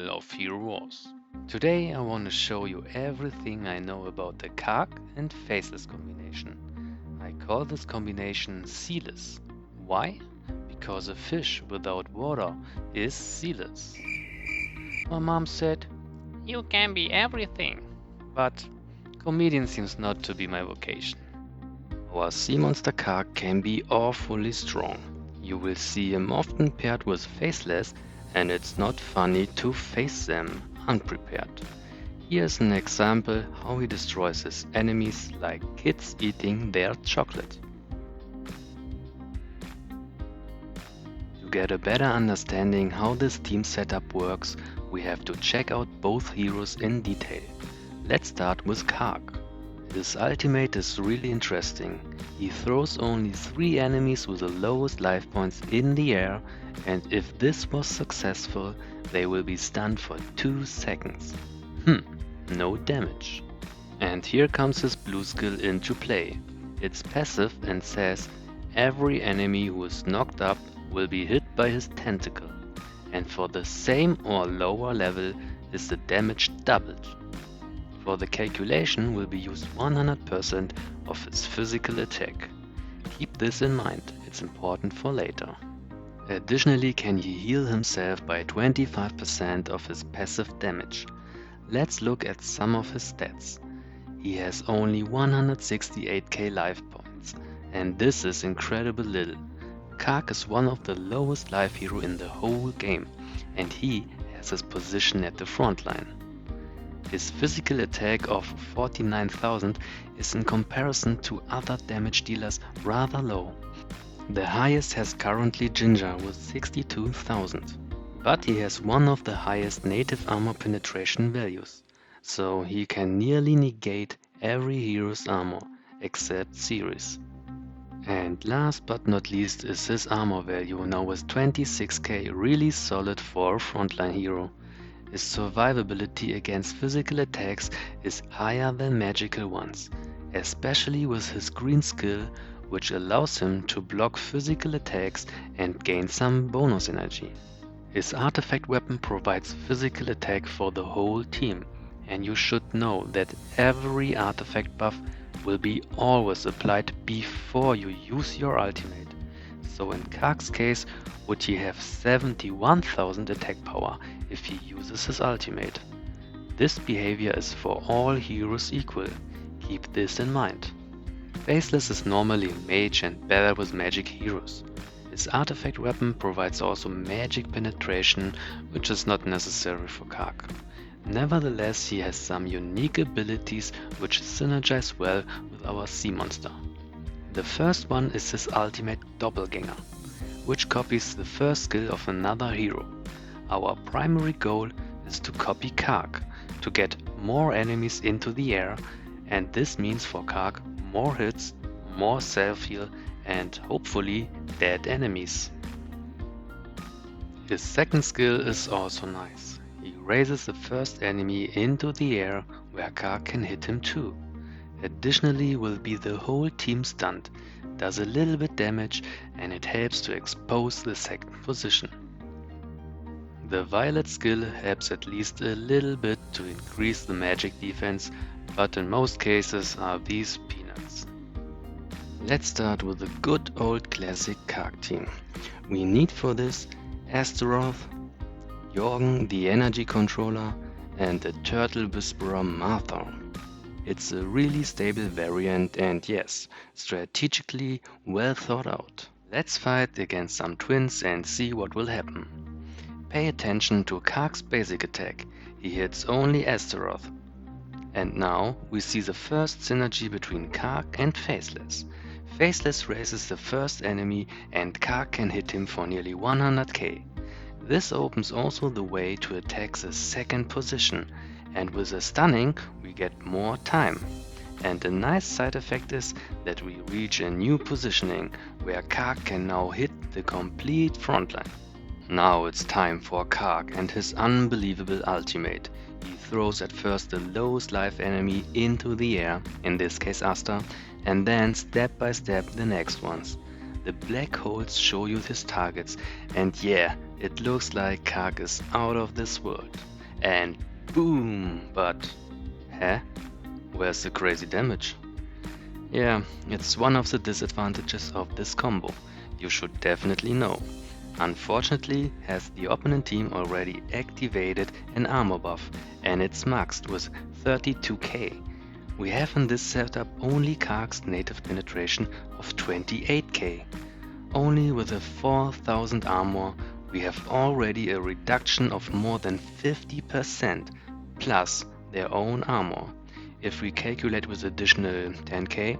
channel of Hero Wars. Today I want to show you everything I know about the Kark and Faceless combination. I call this combination sealess. Why? Because a fish without water is sealess. My mom said, "You can be everything." But comedian seems not to be my vocation. Our sea monster Kark can be awfully strong. You will see him often paired with Faceless, and it's not funny to face them unprepared. Here's an example how he destroys his enemies like kids eating their chocolate. To get a better understanding how this team setup works, we have to check out both heroes in detail. Let's start with Kark. His ultimate is really interesting. He throws only 3 enemies with the lowest life points in the air, and if this was successful, they will be stunned for 2 seconds. No damage. And here comes his blue skill into play. It's passive and says every enemy who is knocked up will be hit by his tentacle, and for the same or lower level is the damage doubled. For the calculation will be used 100% of his physical attack. Keep this in mind, it's important for later. Additionally, can he heal himself by 25% of his passive damage. Let's look at some of his stats. He has only 168k life points, and this is incredible little. Kark is one of the lowest life hero in the whole game, and he has his position at the front line. His physical attack of 49,000 is in comparison to other damage dealers rather low. The highest has currently Ginger with 62,000. But he has one of the highest native armor penetration values, so he can nearly negate every hero's armor except Ceres. And last but not least is his armor value, now with 26k, really solid for a frontline hero. His survivability against physical attacks is higher than magical ones, especially with his green skill, which allows him to block physical attacks and gain some bonus energy. His artifact weapon provides physical attack for the whole team, and you should know that every artifact buff will be always applied before you use your ultimate. So in Kark's case, would he have 71,000 attack power if he uses his ultimate? This behavior is for all heroes equal, keep this in mind. Faceless is normally a mage and better with magic heroes. His artifact weapon provides also magic penetration, which is not necessary for Kark. Nevertheless, he has some unique abilities which synergize well with our sea monster. The first one is his ultimate Doppelganger, which copies the first skill of another hero. Our primary goal is to copy Kark, to get more enemies into the air, and this means for Kark more hits, more self-heal, and hopefully dead enemies. His second skill is also nice. He raises the first enemy into the air where Kark can hit him too. Additionally will be the whole team stunned, does a little bit damage, and it helps to expose the second position. The violet skill helps at least a little bit to increase the magic defense, but in most cases are these peanuts. Let's start with the good old classic Kark team. We need for this Astaroth, Jorgen the energy controller, and the turtle whisperer Martha. It's a really stable variant and yes, strategically well thought out. Let's fight against some twins and see what will happen. Pay attention to Kark's basic attack, he hits only Astaroth. And now we see the first synergy between Kark and Faceless. Faceless raises the first enemy and Kark can hit him for nearly 100k. This opens also the way to attack the second position, and with a stunning we get more time. And a nice side effect is that we reach a new positioning where Kark can now hit the complete frontline. Now it's time for Kark and his unbelievable ultimate. He throws at first the lowest life enemy into the air, in this case Asta, and then step by step the next ones. The black holes show you his targets, and yeah, it looks like Kark is out of this world. and boom, but huh? Where's the crazy damage? Yeah, it's one of the disadvantages of this combo. You should definitely know. Unfortunately, has the opponent team already activated an armor buff and it's maxed with 32k. We have in this setup only Kark's native penetration of 28k. Only with a 4000 armor we have already a reduction of more than 50% plus their own armor. If we calculate with additional 10k,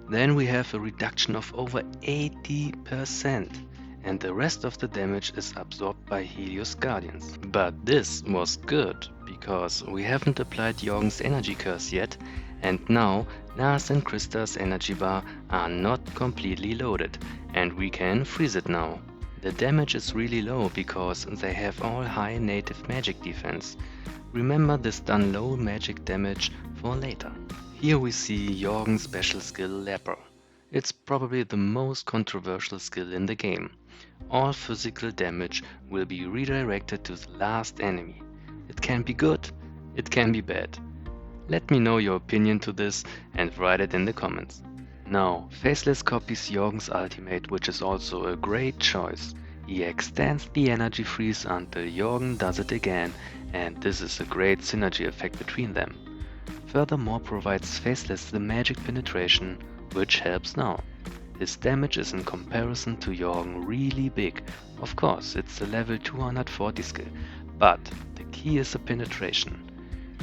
then we have a reduction of over 80%, and the rest of the damage is absorbed by Helios Guardians. But this was good, because we haven't applied Jorgen's energy curse yet, and now Lars and Krista's energy bar are not completely loaded, and we can freeze it now. The damage is really low because they have all high native magic defense. Remember this done low magic damage for later. Here we see Jorgen's special skill Leper. It's probably the most controversial skill in the game. All physical damage will be redirected to the last enemy. It can be good, it can be bad. Let me know your opinion to this and write it in the comments. Now, Faceless copies Jorgen's ultimate, which is also a great choice. He extends the energy freeze until Jorgen does it again, and this is a great synergy effect between them. Furthermore provides Faceless the magic penetration, which helps now. His damage is in comparison to Jorgen really big. Of course, it's a level 240 skill, but the key is the penetration.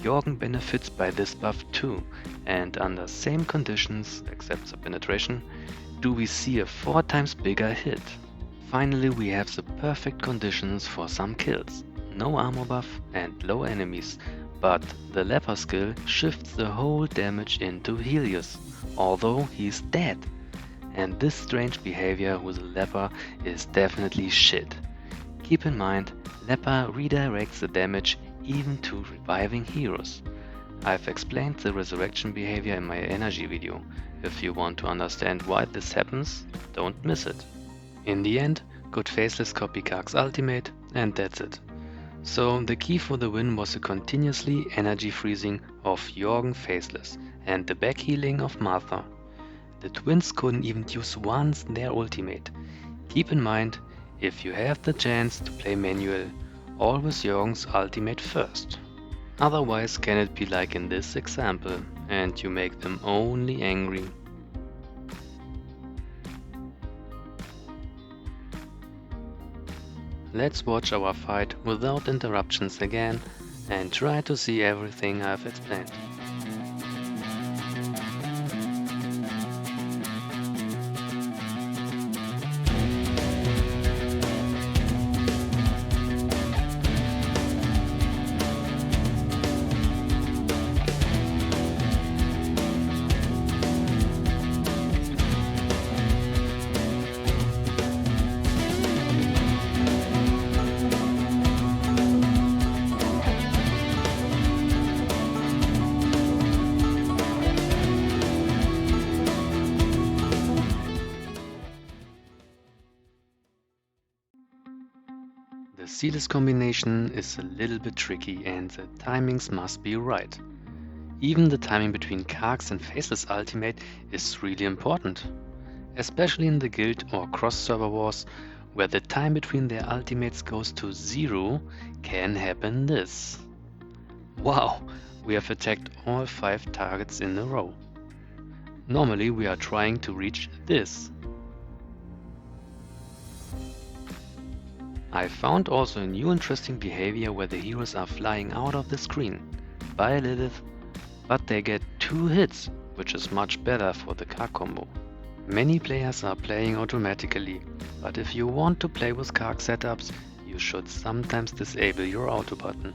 Jorgen benefits by this buff too, and under same conditions, except the penetration, do we see a 4 times bigger hit. Finally, we have the perfect conditions for some kills. No armor buff and low enemies, but the Leper skill shifts the whole damage into Helios, although he's dead. And this strange behavior with a Leper is definitely shit. Keep in mind, Leper redirects the damage even to reviving heroes. I've explained the resurrection behavior in my energy video. If you want to understand why this happens, don't miss it. In the end, could Faceless copy Kark's ultimate, and that's it. So the key for the win was the continuously energy freezing of Jorgen Faceless and the back healing of Martha. The twins couldn't even use once their ultimate. Keep in mind, if you have the chance to play manual, always Jorgen's ultimate first. Otherwise, can it be like in this example, and you make them only angry? Let's watch our fight without interruptions again and try to see everything I've explained. The Sealess combination is a little bit tricky and the timings must be right. Even the timing between Kark's and Faceless ultimate is really important. Especially in the guild or cross-server wars, where the time between their ultimates goes to 0, can happen this. Wow, we have attacked all 5 targets in a row. Normally we are trying to reach this. I found also a new interesting behavior where the heroes are flying out of the screen by Lilith, but they get 2 hits, which is much better for the Kark combo. Many players are playing automatically, but if you want to play with Kark setups, you should sometimes disable your auto button.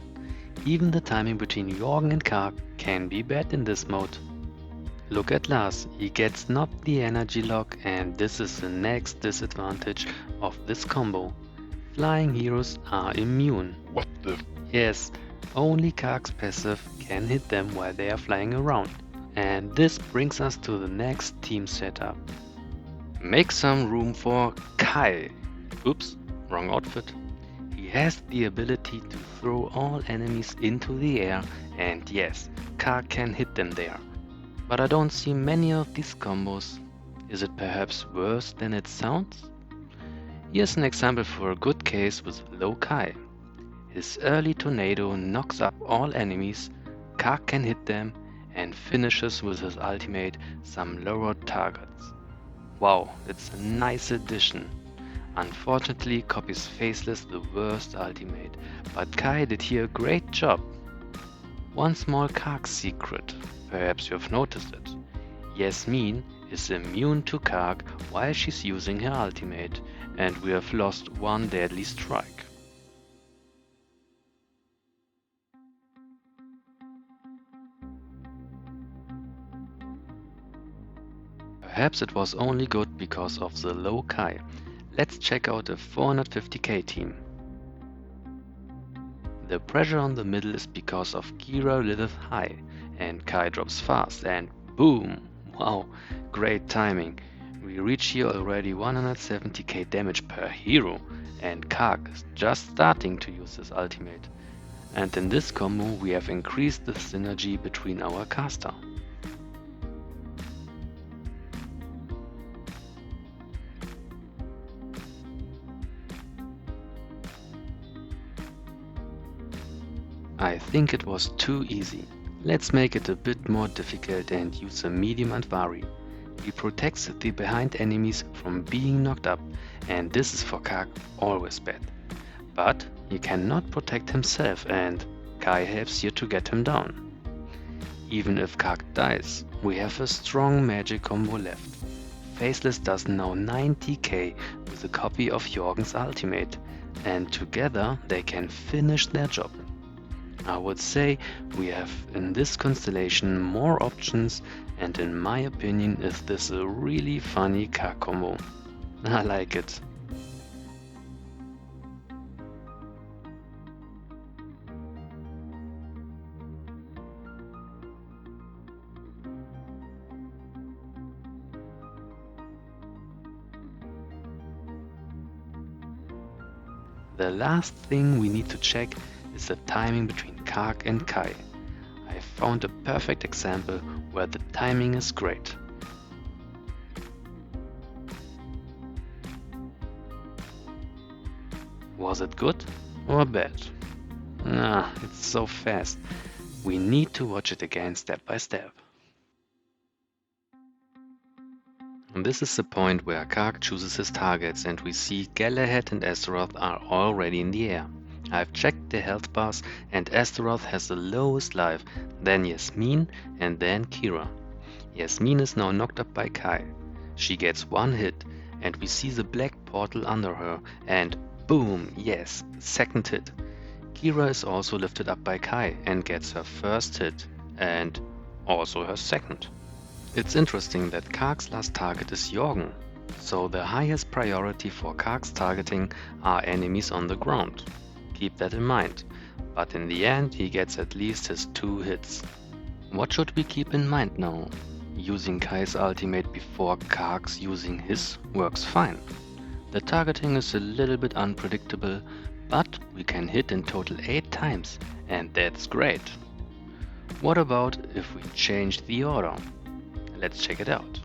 Even the timing between Jorgen and Kark can be bad in this mode. Look at Lars, he gets not the energy lock, and this is the next disadvantage of this combo. Flying heroes are immune. What the? Yes, only Kark's passive can hit them while they are flying around. And this brings us to the next team setup. Make some room for Kyle. Oops, wrong outfit. He has the ability to throw all enemies into the air, and yes, Kark can hit them there. But I don't see many of these combos. Is it perhaps worse than it sounds? Here's an example for a good case with Low-Kai. His early tornado knocks up all enemies, Kark can hit them, and finishes with his ultimate some lower targets. Wow, it's a nice addition. Unfortunately, copies Faceless the worst ultimate, but Kai did here a great job. One small Kark secret, perhaps you've noticed it. Yasmin is immune to Kark while she's using her ultimate, and we have lost one deadly strike. Perhaps it was only good because of the low Kai. Let's check out the 450k team. The pressure on the middle is because of Kira Lilith high, and Kai drops fast, and boom! Wow, great timing. We reach here already 170k damage per hero, and Kark is just starting to use his ultimate. And in this combo we have increased the synergy between our caster. I think it was too easy. Let's make it a bit more difficult and use a medium Andvari. He protects the behind enemies from being knocked up, and this is for Kark always bad. But he cannot protect himself, and Kai helps here to get him down. Even if Kark dies, we have a strong magic combo left. Faceless does now 90k with a copy of Jorgen's ultimate, and together they can finish their job. I would say we have in this constellation more options, and in my opinion is this a really funny Kark combo. I like it. The last thing we need to check is the timing between Kark and Kai. I found a perfect example where the timing is great. Was it good or bad? It's so fast. We need to watch it again step by step. And this is the point where Kark chooses his targets, and we see Galahad and Astaroth are already in the air. I've checked the health bars, and Astaroth has the lowest life, then Yasmin, and then Kira. Yasmin is now knocked up by Kai. She gets one hit, and we see the black portal under her, and boom, yes, second hit. Kira is also lifted up by Kai and gets her first hit, and also her second. It's interesting that Kark's last target is Jorgen, so the highest priority for Kark's targeting are enemies on the ground. Keep that in mind, but in the end he gets at least his 2 hits. What should we keep in mind now? Using Kai's ultimate before Kark's using his works fine. The targeting is a little bit unpredictable, but we can hit in total 8 times, and that's great. What about if we change the order? Let's check it out.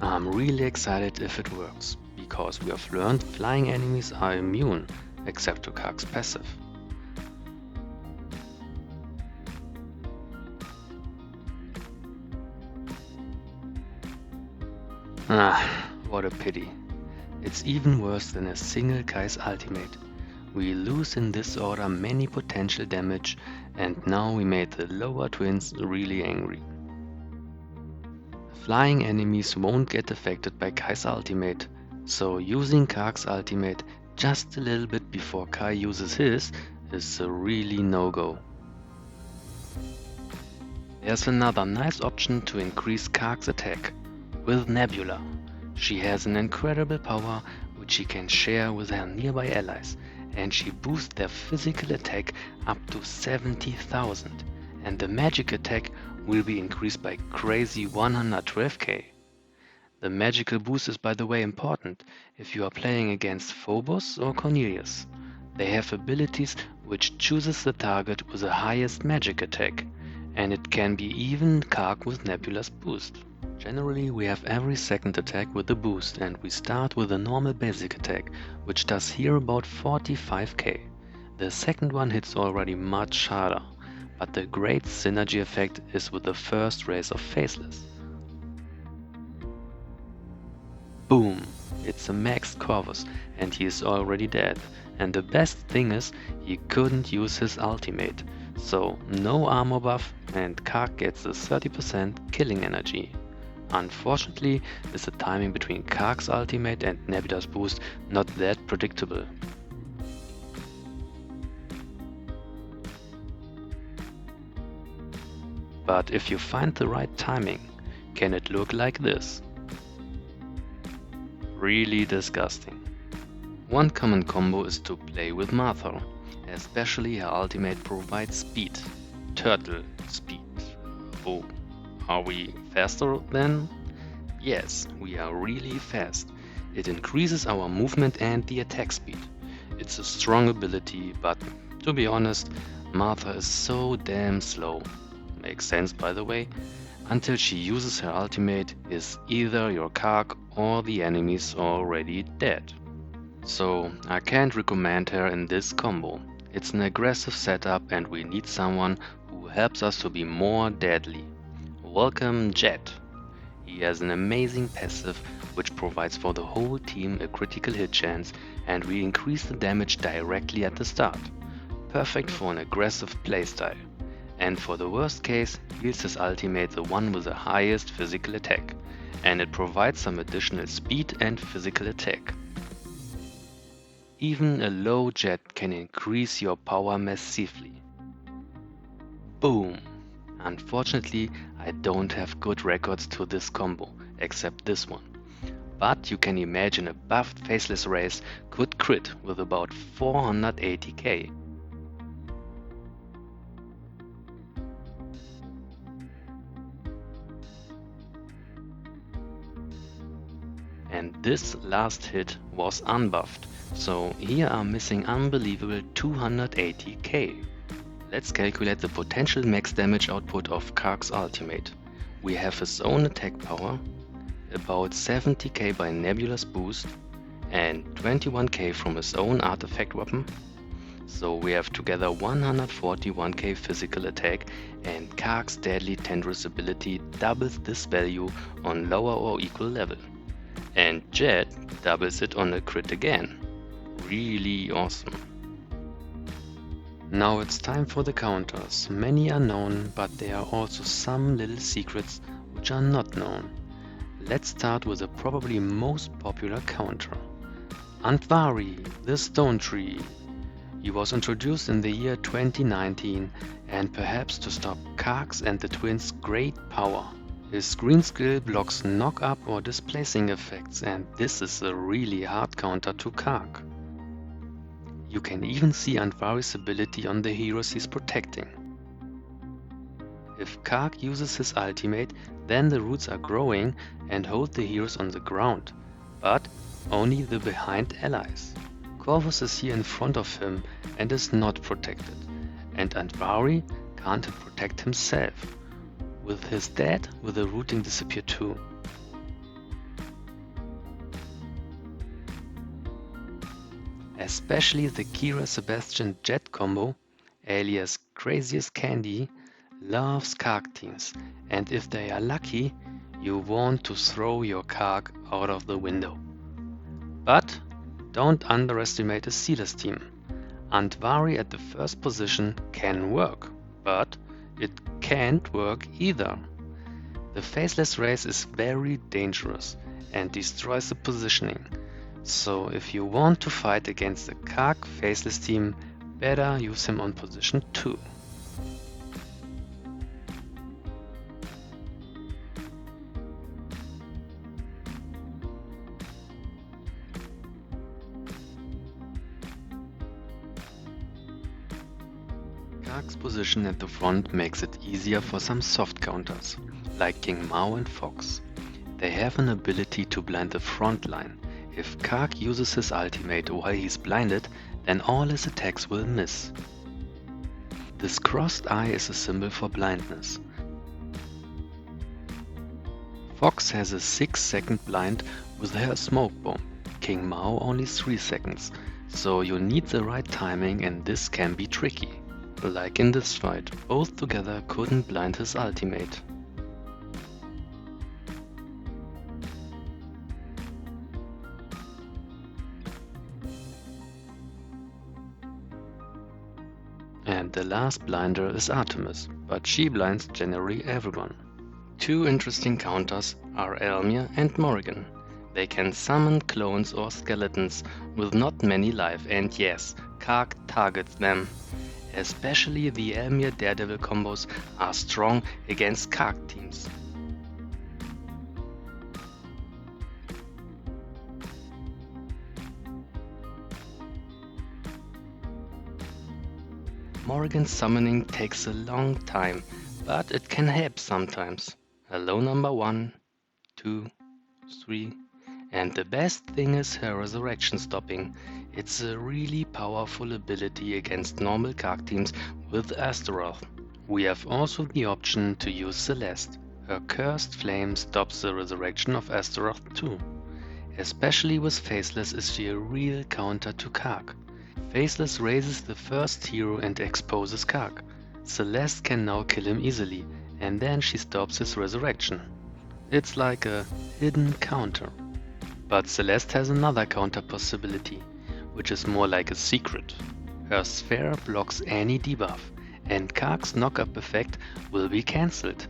I'm really excited if it works, because we have learned flying enemies are immune, except to Kark's passive. What a pity. It's even worse than a single Kai's ultimate. We lose in this order many potential damage, and now we made the lower twins really angry. Flying enemies won't get affected by Kai's ultimate, so using Kark's ultimate just a little bit before Kai uses his is a really no-go. There's another nice option to increase Kark's attack, with Nebula. She has an incredible power which she can share with her nearby allies, and she boosts their physical attack up to 70,000, and the magic attack will be increased by crazy 112k. The magical boost is by the way important if you are playing against Phobos or Cornelius. They have abilities which chooses the target with the highest magic attack, and it can be even Kark with Nebula's boost. Generally we have every second attack with the boost, and we start with a normal basic attack, which does here about 45k. The second one hits already much harder, but the great synergy effect is with the first race of Faceless. Boom! It's a maxed Corvus and he is already dead. And the best thing is, he couldn't use his ultimate, so no armor buff and Kark gets the 30% killing energy. Unfortunately, is the timing between Kark's ultimate and Nebula's boost not that predictable. But if you find the right timing, can it look like this? Really disgusting. One common combo is to play with Martha, especially her ultimate provides speed. Turtle speed. Oh, are we faster then? Yes, we are really fast. It increases our movement and the attack speed. It's a strong ability, but to be honest, Martha is so damn slow. Makes sense, by the way. Until she uses her ultimate, is either your Kark or the enemy's already dead. So I can't recommend her in this combo. It's an aggressive setup and we need someone who helps us to be more deadly. Welcome Jet. He has an amazing passive which provides for the whole team a critical hit chance, and we increase the damage directly at the start. Perfect for an aggressive playstyle. And for the worst case, heals his ultimate the one with the highest physical attack, and it provides some additional speed and physical attack. Even a low Jet can increase your power massively. Boom! Unfortunately, I don't have good records to this combo, except this one. But you can imagine a buffed Faceless race could crit with about 480k. And this last hit was unbuffed, so here are missing unbelievable 280k. Let's calculate the potential max damage output of Kark's ultimate. We have his own attack power, about 70k by Nebula's boost, and 21k from his own artifact weapon. So we have together 141k physical attack, and Kark's deadly Tendrils ability doubles this value on lower or equal level. And Jet doubles it on a crit again. Really awesome. Now it's time for the counters. Many are known, but there are also some little secrets which are not known. Let's start with the probably most popular counter. Andvari, the Stone Tree. He was introduced in the year 2019 and perhaps to stop Kark's and the twins' great power. His green skill blocks knock-up or displacing effects, and this is a really hard counter to Kark. You can even see Andvari's ability on the heroes he's protecting. If Kark uses his ultimate, then the roots are growing and hold the heroes on the ground, but only the behind allies. Corvus is here in front of him and is not protected, and Andvari can't protect himself. With his dead, will the rooting disappear too? Especially the Kira Sebastian Jet combo, alias Craziest Candy, loves Kark teams, and if they are lucky, you want to throw your Kark out of the window. But don't underestimate a Sealess team. Andvari at the first position can work, but it can't work either. The Faceless race is very dangerous and destroys the positioning, so if you want to fight against the Kark Faceless team, better use him on position 2. Kark's position at the front makes it easier for some soft counters, like King Mao and Fox. They have an ability to blind the front line. If Kark uses his ultimate while he's blinded, then all his attacks will miss. This crossed eye is a symbol for blindness. Fox has a 6-second blind with her smoke bomb, King Mao only 3 seconds, so you need the right timing and this can be tricky. Like in this fight, both together couldn't blind his ultimate. And the last blinder is Artemis, but she blinds generally everyone. Two interesting counters are Elmir and Morrigan. They can summon clones or skeletons with not many life, and yes, Kark targets them. Especially the Elmir Daredevil combos are strong against Kark teams. Morrigan's summoning takes a long time, but it can help sometimes. Hello number 1, 2, 3, and the best thing is her resurrection stopping. It's a really powerful ability against normal Kark teams with Astaroth. We have also the option to use Celeste. Her cursed flame stops the resurrection of Astaroth too. Especially with Faceless is she a real counter to Kark. Faceless raises the first hero and exposes Kark. Celeste can now kill him easily, and then she stops his resurrection. It's like a hidden counter. But Celeste has another counter possibility, which is more like a secret. Her sphere blocks any debuff, and Kark's knock-up effect will be cancelled.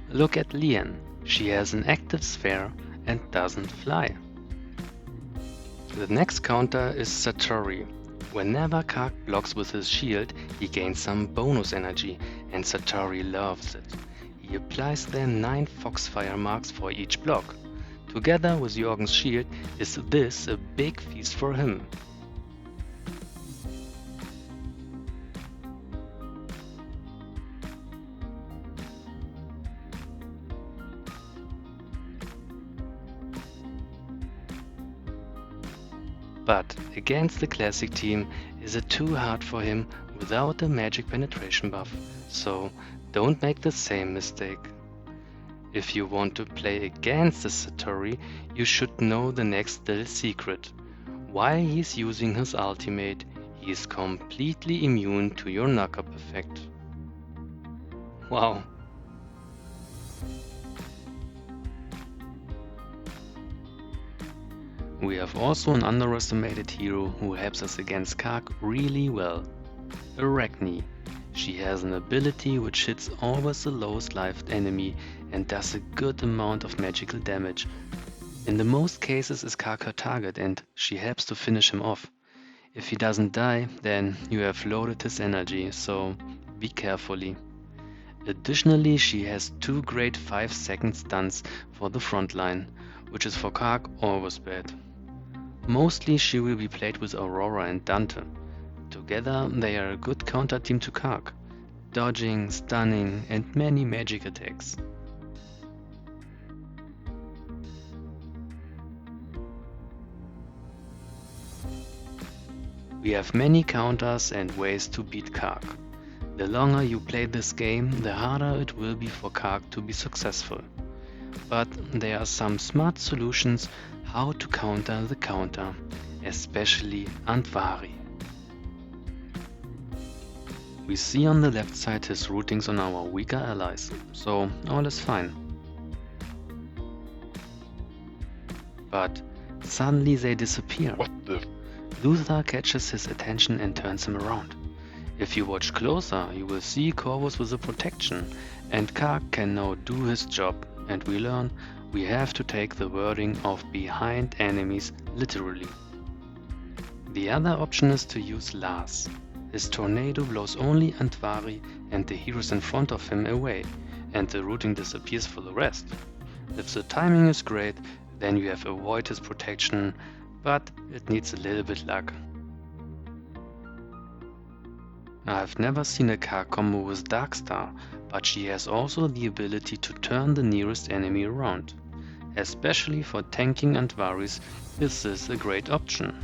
Look at Lian, she has an active sphere and doesn't fly. The next counter is Satori. Whenever Kark blocks with his shield, he gains some bonus energy, and Satori loves it. He applies then 9 Foxfire marks for each block. Together with Jorgen's shield is this a big feast for him. But against the classic team is it too hard for him without a magic penetration buff, so don't make the same mistake. If you want to play against the Satori, you should know the next little secret. While he's using his ultimate, he is completely immune to your knock-up effect. Wow! We have also an underestimated hero who helps us against Kark really well. Arachne. She has an ability which hits always the lowest life enemy and does a good amount of magical damage. In the most cases is Kark her target and she helps to finish him off. If he doesn't die, then you have loaded his energy, so be carefully. Additionally, she has 2 great 5-second stuns for the front line, which is for Kark always bad. Mostly she will be played with Aurora and Dante. Together they are a good counter team to Kark, dodging, stunning and many magic attacks. We have many counters and ways to beat Kark. The longer you play this game, the harder it will be for Kark to be successful. But there are some smart solutions how to counter the counter, especially Andvari. We see on the left side his routings on our weaker allies, so all is fine. But suddenly they disappear. What the? Luthor catches his attention and turns him around. If you watch closer, you will see Corvus with a protection, and Kark can now do his job, and we learn we have to take the wording of behind enemies literally. The other option is to use Lars. His tornado blows only Andvari and the heroes in front of him away, and the routing disappears for the rest. If the timing is great, then you have avoided his protection, but it needs a little bit luck. I've never seen a Kark combo with Darkstar, but she has also the ability to turn the nearest enemy around. Especially for tanking Andvaris is this a great option.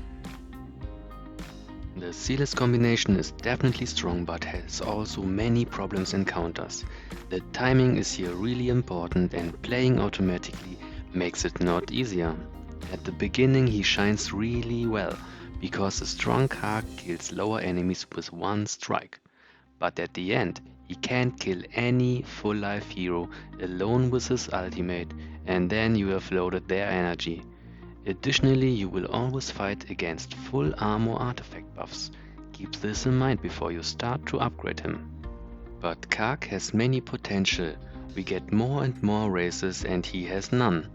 The Sealess combination is definitely strong but has also many problems and counters. The timing is here really important and playing automatically makes it not easier. At the beginning he shines really well because a strong Kark kills lower enemies with one strike. But at the end he can't kill any full life hero alone with his ultimate and then you have loaded their energy. Additionally, you will always fight against full armor artifact buffs. Keep this in mind before you start to upgrade him. But Kark has many potential. We get more and more races and he has none.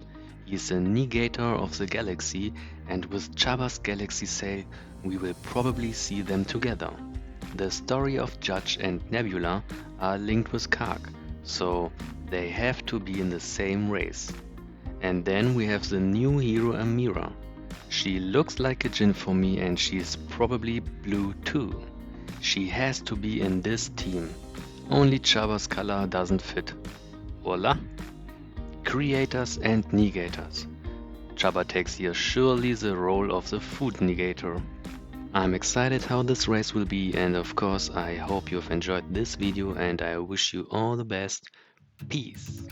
He's a negator of the galaxy and with Jabba's galaxy sale we will probably see them together. The story of Judge and Nebula are linked with Kark, so they have to be in the same race. And then we have the new hero Amira. She looks like a Jinn for me and she's probably blue too. She has to be in this team. Only Jabba's color doesn't fit. Voila! Creators and negators. Jabba takes here surely the role of the food negator. I'm excited how this race will be and of course I hope you've enjoyed this video and I wish you all the best. Peace!